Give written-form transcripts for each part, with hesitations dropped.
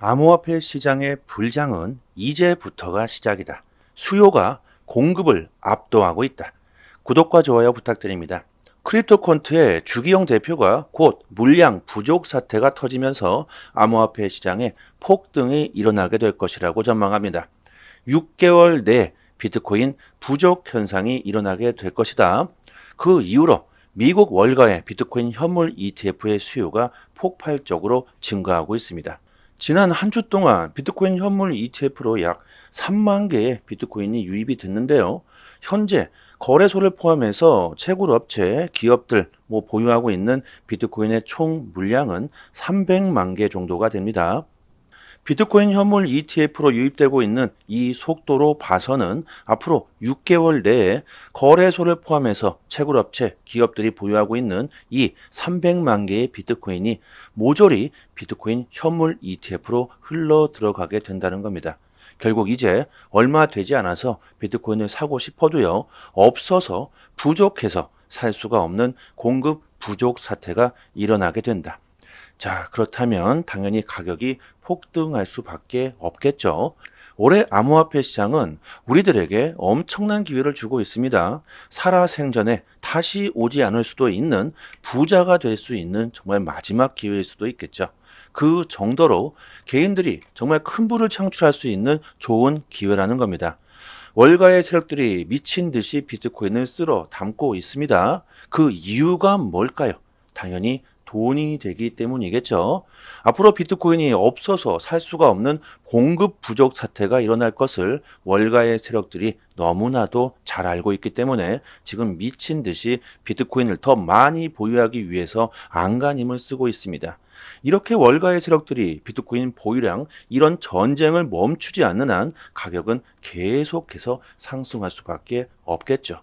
암호화폐 시장의 불장은 이제부터가 시작이다. 수요가 공급을 압도하고 있다. 구독과 좋아요 부탁드립니다. 크립토콘트의 주기영 대표가 곧 물량 부족 사태가 터지면서 암호화폐 시장에 폭등이 일어나게 될 것이라고 전망합니다. 6개월 내 비트코인 부족 현상이 일어나게 될 것이다. 그 이후로 미국 월가의 비트코인 현물 ETF의 수요가 폭발적으로 증가하고 있습니다. 지난 한 주 동안 비트코인 현물 ETF로 약 3만 개의 비트코인이 유입이 됐는데요. 현재 거래소를 포함해서 채굴업체, 기업들 보유하고 있는 비트코인의 총 물량은 300만 개 정도가 됩니다. 비트코인 현물 ETF로 유입되고 있는 이 속도로 봐서는 앞으로 6개월 내에 거래소를 포함해서 채굴업체, 기업들이 보유하고 있는 이 300만 개의 비트코인이 모조리 비트코인 현물 ETF로 흘러 들어가게 된다는 겁니다. 결국 이제 얼마 되지 않아서 비트코인을 사고 싶어도요, 없어서 부족해서 살 수가 없는 공급 부족 사태가 일어나게 된다. 자, 그렇다면 당연히 가격이 폭등할 수밖에 없겠죠. 올해 암호화폐 시장은 우리들에게 엄청난 기회를 주고 있습니다. 살아생전에 다시 오지 않을 수도 있는 부자가 될 수 있는 정말 마지막 기회일 수도 있겠죠. 그 정도로 개인들이 정말 큰 부를 창출할 수 있는 좋은 기회라는 겁니다. 월가의 세력들이 미친 듯이 비트코인을 쓸어 담고 있습니다. 그 이유가 뭘까요? 당연히 돈이 되기 때문이겠죠. 앞으로 비트코인이 없어서 살 수가 없는 공급 부족 사태가 일어날 것을 월가의 세력들이 너무나도 잘 알고 있기 때문에 지금 미친 듯이 비트코인을 더 많이 보유하기 위해서 안간힘을 쓰고 있습니다. 이렇게 월가의 세력들이 비트코인 보유량 이런 전쟁을 멈추지 않는 한 가격은 계속해서 상승할 수밖에 없겠죠.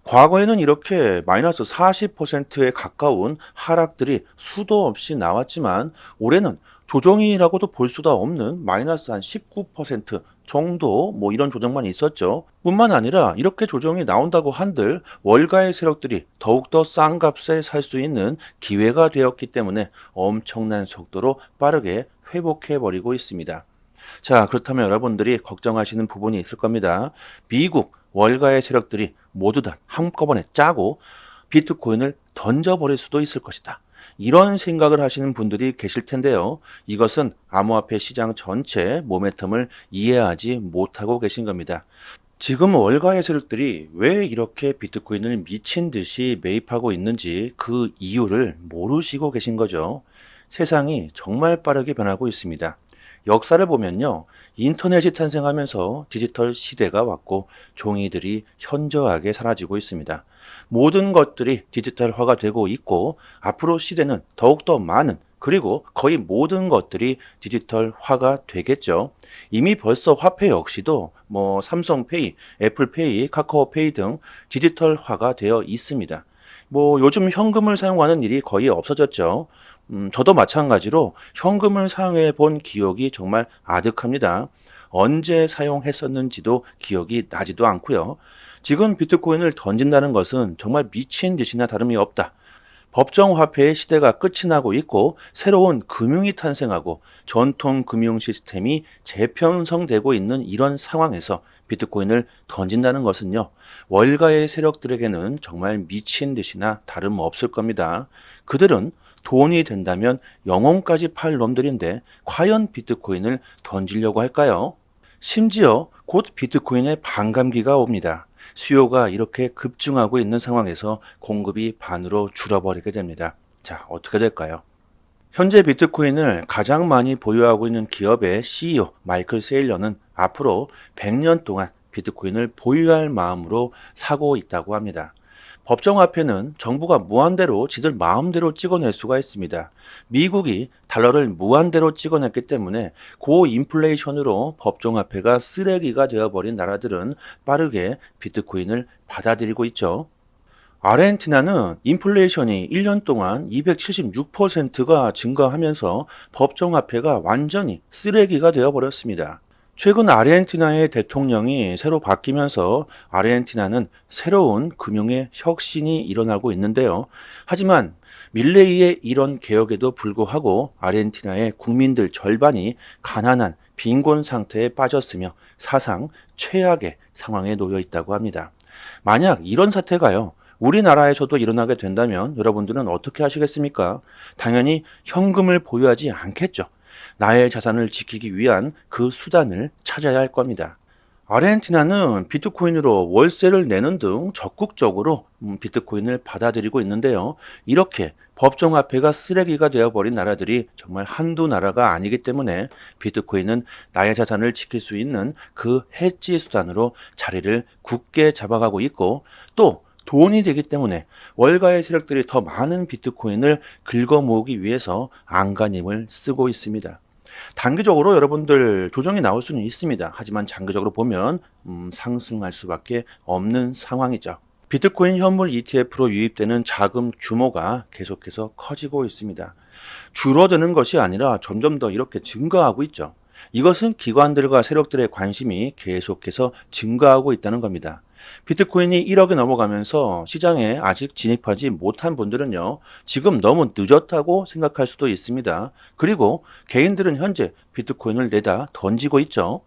과거에는 이렇게 마이너스 40%에 가까운 하락들이 수도 없이 나왔지만 올해는 조정이라고도 볼 수가 없는 마이너스 한 19% 정도 이런 조정만 있었죠. 뿐만 아니라 이렇게 조정이 나온다고 한들 월가의 세력들이 더욱더 싼 값에 살 수 있는 기회가 되었기 때문에 엄청난 속도로 빠르게 회복해버리고 있습니다. 자, 그렇다면 여러분들이 걱정하시는 부분이 있을 겁니다. 미국 월가의 세력들이 모두 다 한꺼번에 짜고 비트코인을 던져버릴 수도 있을 것이다. 이런 생각을 하시는 분들이 계실 텐데요. 이것은 암호화폐 시장 전체 모멘텀을 이해하지 못하고 계신 겁니다. 지금 월가의 세력들이 왜 이렇게 비트코인을 미친 듯이 매입하고 있는지 그 이유를 모르시고 계신 거죠. 세상이 정말 빠르게 변하고 있습니다. 역사를 보면요. 인터넷이 탄생하면서 디지털 시대가 왔고 종이들이 현저하게 사라지고 있습니다. 모든 것들이 디지털화가 되고 있고 앞으로 시대는 더욱더 많은 그리고 거의 모든 것들이 디지털화가 되겠죠. 이미 벌써 화폐 역시도 삼성페이, 애플페이, 카카오페이 등 디지털화가 되어 있습니다. 요즘 현금을 사용하는 일이 거의 없어졌죠. 저도 마찬가지로 현금을 사용해 본 기억이 정말 아득합니다. 언제 사용했었는지도 기억이 나지도 않고요. 지금 비트코인을 던진다는 것은 정말 미친 듯이나 다름이 없다. 법정화폐의 시대가 끝이 나고 있고 새로운 금융이 탄생하고 전통 금융 시스템이 재편성되고 있는 이런 상황에서 비트코인을 던진다는 것은요. 월가의 세력들에게는 정말 미친 듯이나 다름없을 겁니다. 그들은 돈이 된다면 영혼까지 팔 놈들인데 과연 비트코인을 던지려고 할까요? 심지어 곧 비트코인의 반감기가 옵니다. 수요가 이렇게 급증하고 있는 상황에서 공급이 반으로 줄어버리게 됩니다. 자, 어떻게 될까요? 현재 비트코인을 가장 많이 보유하고 있는 기업의 CEO 마이클 세일러는 앞으로 100년 동안 비트코인을 보유할 마음으로 사고 있다고 합니다. 법정화폐는 정부가 무한대로 지들 마음대로 찍어낼 수가 있습니다. 미국이 달러를 무한대로 찍어냈기 때문에 고인플레이션으로 법정화폐가 쓰레기가 되어버린 나라들은 빠르게 비트코인을 받아들이고 있죠. 아르헨티나는 인플레이션이 1년 동안 276%가 증가하면서 법정화폐가 완전히 쓰레기가 되어버렸습니다. 최근 아르헨티나의 대통령이 새로 바뀌면서 아르헨티나는 새로운 금융의 혁신이 일어나고 있는데요. 하지만 밀레이의 이런 개혁에도 불구하고 아르헨티나의 국민들 절반이 가난한 빈곤 상태에 빠졌으며 사상 최악의 상황에 놓여 있다고 합니다. 만약 이런 사태가요, 우리나라에서도 일어나게 된다면 여러분들은 어떻게 하시겠습니까? 당연히 현금을 보유하지 않겠죠. 나의 자산을 지키기 위한 그 수단을 찾아야 할 겁니다. 아르헨티나는 비트코인으로 월세를 내는 등 적극적으로 비트코인을 받아들이고 있는데요. 이렇게 법정화폐가 쓰레기가 되어버린 나라들이 정말 한두 나라가 아니기 때문에 비트코인은 나의 자산을 지킬 수 있는 그 해지 수단으로 자리를 굳게 잡아가고 있고, 또 돈이 되기 때문에 월가의 세력들이 더 많은 비트코인을 긁어 모으기 위해서 안간힘을 쓰고 있습니다. 단기적으로 여러분들 조정이 나올 수는 있습니다. 하지만 장기적으로 보면 상승할 수밖에 없는 상황이죠. 비트코인 현물 ETF로 유입되는 자금 규모가 계속해서 커지고 있습니다. 줄어드는 것이 아니라 점점 더 이렇게 증가하고 있죠. 이것은 기관들과 세력들의 관심이 계속해서 증가하고 있다는 겁니다. 비트코인이 1억이 넘어가면서 시장에 아직 진입하지 못한 분들은요, 지금 너무 늦었다고 생각할 수도 있습니다. 그리고 개인들은 현재 비트코인을 내다 던지고 있죠.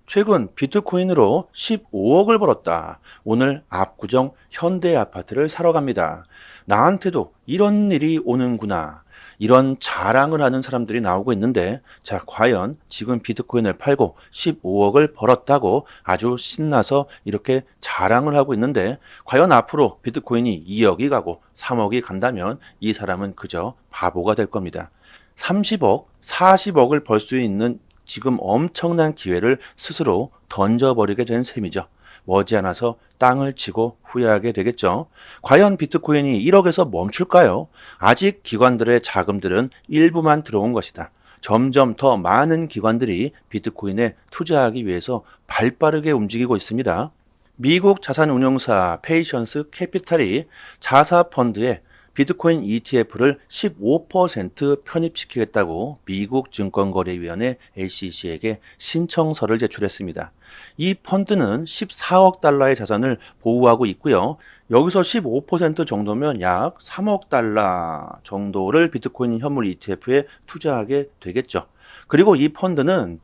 최근 비트코인으로 15억을 벌었다. 오늘 압구정 현대 아파트를 사러 갑니다. 나한테도 이런 일이 오는구나. 이런 자랑을 하는 사람들이 나오고 있는데, 자, 과연 지금 비트코인을 팔고 15억을 벌었다고 아주 신나서 이렇게 자랑을 하고 있는데, 과연 앞으로 비트코인이 2억이 가고 3억이 간다면 이 사람은 그저 바보가 될 겁니다. 30억, 40억을 벌 수 있는 지금 엄청난 기회를 스스로 던져버리게 된 셈이죠. 머지않아서 땅을 치고 후회하게 되겠죠. 과연 비트코인이 1억에서 멈출까요? 아직 기관들의 자금들은 일부만 들어온 것이다. 점점 더 많은 기관들이 비트코인에 투자하기 위해서 발빠르게 움직이고 있습니다. 미국 자산운용사 페이션스 캐피탈이 자사 펀드에 비트코인 ETF를 15% 편입시키겠다고 미국 증권거래위원회 SEC에게 신청서를 제출했습니다. 이 펀드는 14억 달러의 자산을 보유하고 있고요. 여기서 15% 정도면 약 3억 달러 정도를 비트코인 현물 ETF에 투자하게 되겠죠. 그리고 이 펀드는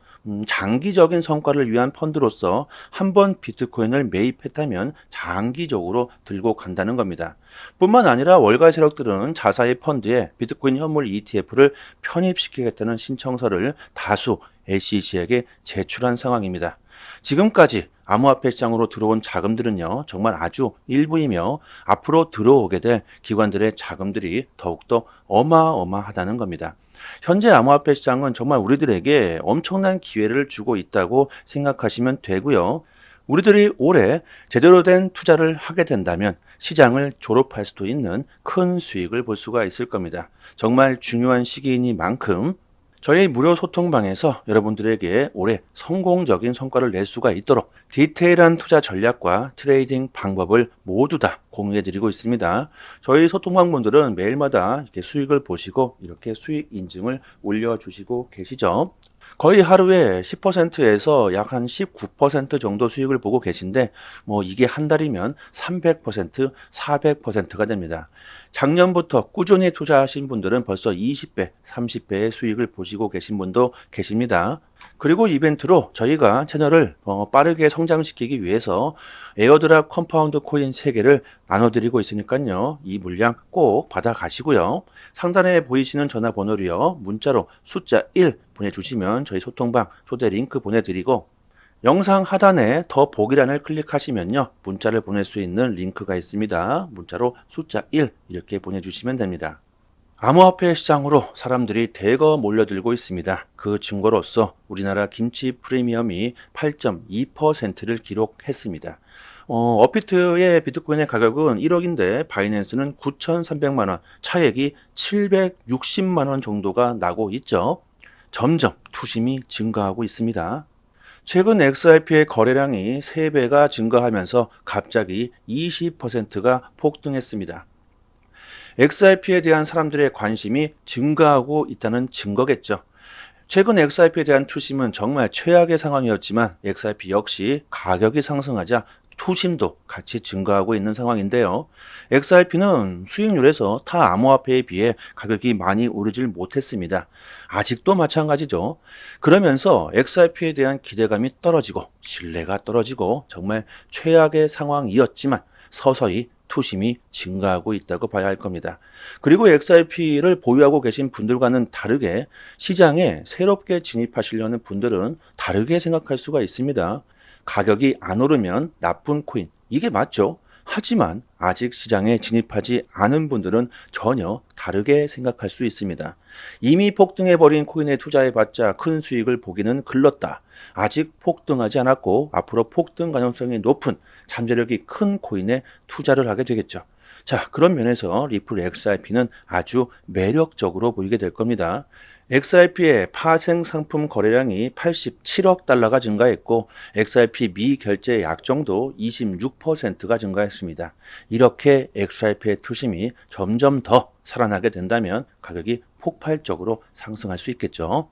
장기적인 성과를 위한 펀드로서 한번 비트코인을 매입했다면 장기적으로 들고 간다는 겁니다. 뿐만 아니라 월가 세력들은 자사의 펀드에 비트코인 현물 ETF를 편입시키겠다는 신청서를 다수 SEC에게 제출한 상황입니다. 지금까지 암호화폐 시장으로 들어온 자금들은요, 정말 아주 일부이며 앞으로 들어오게 될 기관들의 자금들이 더욱더 어마어마하다는 겁니다. 현재 암호화폐 시장은 정말 우리들에게 엄청난 기회를 주고 있다고 생각하시면 되고요. 우리들이 올해 제대로 된 투자를 하게 된다면 시장을 졸업할 수도 있는 큰 수익을 볼 수가 있을 겁니다. 정말 중요한 시기이니만큼 저희 무료 소통방에서 여러분들에게 올해 성공적인 성과를 낼 수가 있도록 디테일한 투자 전략과 트레이딩 방법을 모두 다 공유해 드리고 있습니다. 저희 소통방 분들은 매일마다 이렇게 수익을 보시고 이렇게 수익 인증을 올려주시고 계시죠. 거의 하루에 10%에서 약 한 19% 정도 수익을 보고 계신데, 이게 한 달이면 300%, 400%가 됩니다. 작년부터 꾸준히 투자하신 분들은 벌써 20배, 30배의 수익을 보시고 계신 분도 계십니다. 그리고 이벤트로 저희가 채널을 빠르게 성장시키기 위해서 에어드랍 컴파운드 코인 3개를 나눠드리고 있으니까요. 이 물량 꼭 받아가시고요. 상단에 보이시는 전화번호로요, 문자로 숫자 1 보내주시면 저희 소통방 초대 링크 보내드리고, 영상 하단에 더 보기란을 클릭하시면요, 문자를 보낼 수 있는 링크가 있습니다. 문자로 숫자 1 이렇게 보내주시면 됩니다. 암호화폐 시장으로 사람들이 대거 몰려들고 있습니다. 그 증거로서 우리나라 김치 프리미엄이 8.2%를 기록했습니다. 업비트의 비트코인의 가격은 1억인데 바이낸스는 9,300만원, 차액이 760만원 정도가 나고 있죠. 점점 투심이 증가하고 있습니다. 최근 XRP의 거래량이 3배가 증가하면서 갑자기 20%가 폭등했습니다. XRP에 대한 사람들의 관심이 증가하고 있다는 증거겠죠. 최근 XRP에 대한 투심은 정말 최악의 상황이었지만 XRP 역시 가격이 상승하자 투심도 같이 증가하고 있는 상황인데요. XRP는 수익률에서 타 암호화폐에 비해 가격이 많이 오르질 못했습니다. 아직도 마찬가지죠. 그러면서 XRP에 대한 기대감이 떨어지고 신뢰가 떨어지고 정말 최악의 상황이었지만 서서히 투심이 증가하고 있다고 봐야 할 겁니다. 그리고 XRP를 보유하고 계신 분들과는 다르게 시장에 새롭게 진입하시려는 분들은 다르게 생각할 수가 있습니다. 가격이 안 오르면 나쁜 코인, 이게 맞죠? 하지만 아직 시장에 진입하지 않은 분들은 전혀 다르게 생각할 수 있습니다. 이미 폭등해버린 코인에 투자해봤자 큰 수익을 보기는 글렀다. 아직 폭등하지 않았고 앞으로 폭등 가능성이 높은 잠재력이 큰 코인에 투자를 하게 되겠죠. 자, 그런 면에서 리플 XRP는 아주 매력적으로 보이게 될 겁니다. XRP의 파생 상품 거래량이 87억 달러가 증가했고 XRP 미결제 약정도 26%가 증가했습니다. 이렇게 XRP의 투심이 점점 더 살아나게 된다면 가격이 폭발적으로 상승할 수 있겠죠.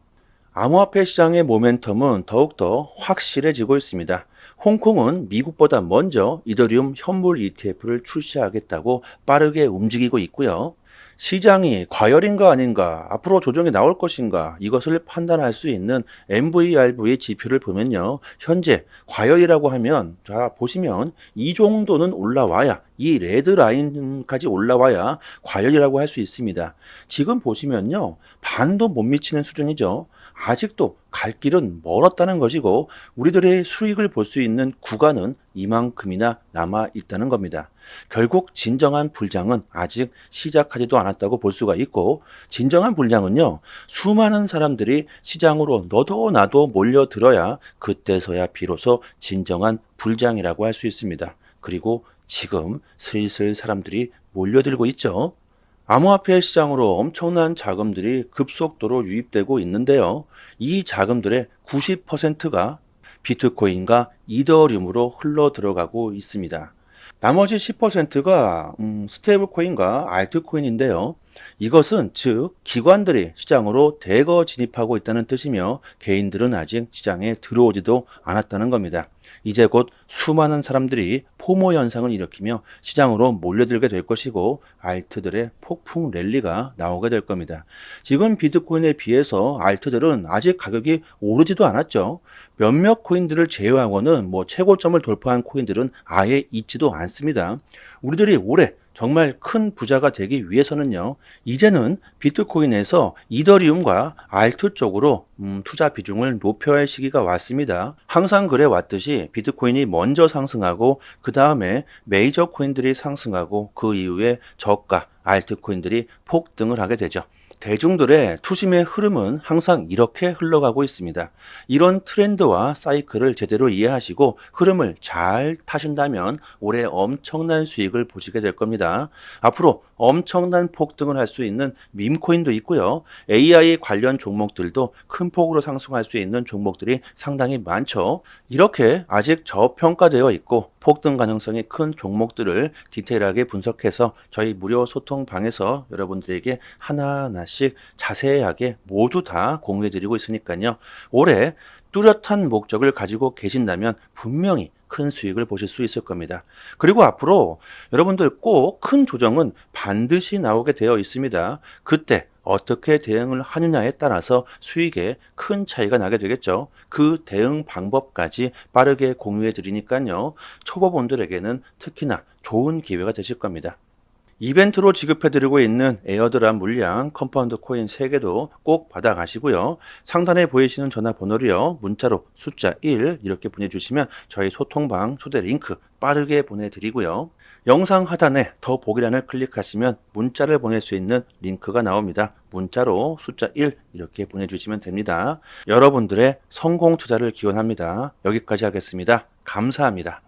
암호화폐 시장의 모멘텀은 더욱더 확실해지고 있습니다. 홍콩은 미국보다 먼저 이더리움 현물 ETF를 출시하겠다고 빠르게 움직이고 있고요. 시장이 과열인가 아닌가, 앞으로 조정이 나올 것인가, 이것을 판단할 수 있는 MVRV 지표를 보면요. 현재 과열이라고 하면, 자, 보시면 이 정도는 올라와야, 이 레드 라인까지 올라와야 과열이라고 할 수 있습니다. 지금 보시면요. 반도 못 미치는 수준이죠. 아직도 갈 길은 멀었다는 것이고 우리들의 수익을 볼 수 있는 구간은 이만큼이나 남아 있다는 겁니다. 결국 진정한 불장은 아직 시작하지도 않았다고 볼 수가 있고 진정한 불장은요. 수많은 사람들이 시장으로 너도 나도 몰려들어야 그때서야 비로소 진정한 불장이라고 할 수 있습니다. 그리고 지금 슬슬 사람들이 몰려들고 있죠. 암호화폐 시장으로 엄청난 자금들이 급속도로 유입되고 있는데요. 이 자금들의 90%가 비트코인과 이더리움으로 흘러 들어가고 있습니다. 나머지 10%가 스테이블코인과 알트코인인데요. 이것은 즉 기관들이 시장으로 대거 진입하고 있다는 뜻이며 개인들은 아직 시장에 들어오지도 않았다는 겁니다. 이제 곧 수많은 사람들이 포모 현상을 일으키며 시장으로 몰려들게 될 것이고 알트들의 폭풍 랠리가 나오게 될 겁니다. 지금 비트코인에 비해서 알트들은 아직 가격이 오르지도 않았죠. 몇몇 코인들을 제외하고는 최고점을 돌파한 코인들은 아예 있지도 않습니다. 우리들이 올해 정말 큰 부자가 되기 위해서는요. 이제는 비트코인에서 이더리움과 알트 쪽으로 투자 비중을 높여야 할 시기가 왔습니다. 항상 그래 왔듯이 비트코인이 먼저 상승하고 그 다음에 메이저 코인들이 상승하고 그 이후에 저가 알트코인들이 폭등을 하게 되죠. 대중들의 투심의 흐름은 항상 이렇게 흘러가고 있습니다. 이런 트렌드와 사이클을 제대로 이해하시고 흐름을 잘 타신다면 올해 엄청난 수익을 보시게 될 겁니다. 앞으로 엄청난 폭등을 할 수 있는 밈코인도 있고요. AI 관련 종목들도 큰 폭으로 상승할 수 있는 종목들이 상당히 많죠. 이렇게 아직 저평가되어 있고 폭등 가능성이 큰 종목들을 디테일하게 분석해서 저희 무료 소통방에서 여러분들에게 하나하나씩 자세하게 모두 다 공유해 드리고 있으니까요. 올해 뚜렷한 목적을 가지고 계신다면 분명히 큰 수익을 보실 수 있을 겁니다. 그리고 앞으로 여러분들 꼭 큰 조정은 반드시 나오게 되어 있습니다. 그때 어떻게 대응을 하느냐에 따라서 수익에 큰 차이가 나게 되겠죠. 그 대응 방법까지 빠르게 공유해 드리니까요. 초보분들에게는 특히나 좋은 기회가 되실 겁니다. 이벤트로 지급해드리고 있는 에어드랍 물량 컴파운드 코인 3개도 꼭 받아가시고요. 상단에 보이시는 전화번호로요. 문자로 숫자 1 이렇게 보내주시면 저희 소통방 초대 링크 빠르게 보내드리고요. 영상 하단에 더 보기란을 클릭하시면 문자를 보낼 수 있는 링크가 나옵니다. 문자로 숫자 1 이렇게 보내주시면 됩니다. 여러분들의 성공 투자를 기원합니다. 여기까지 하겠습니다. 감사합니다.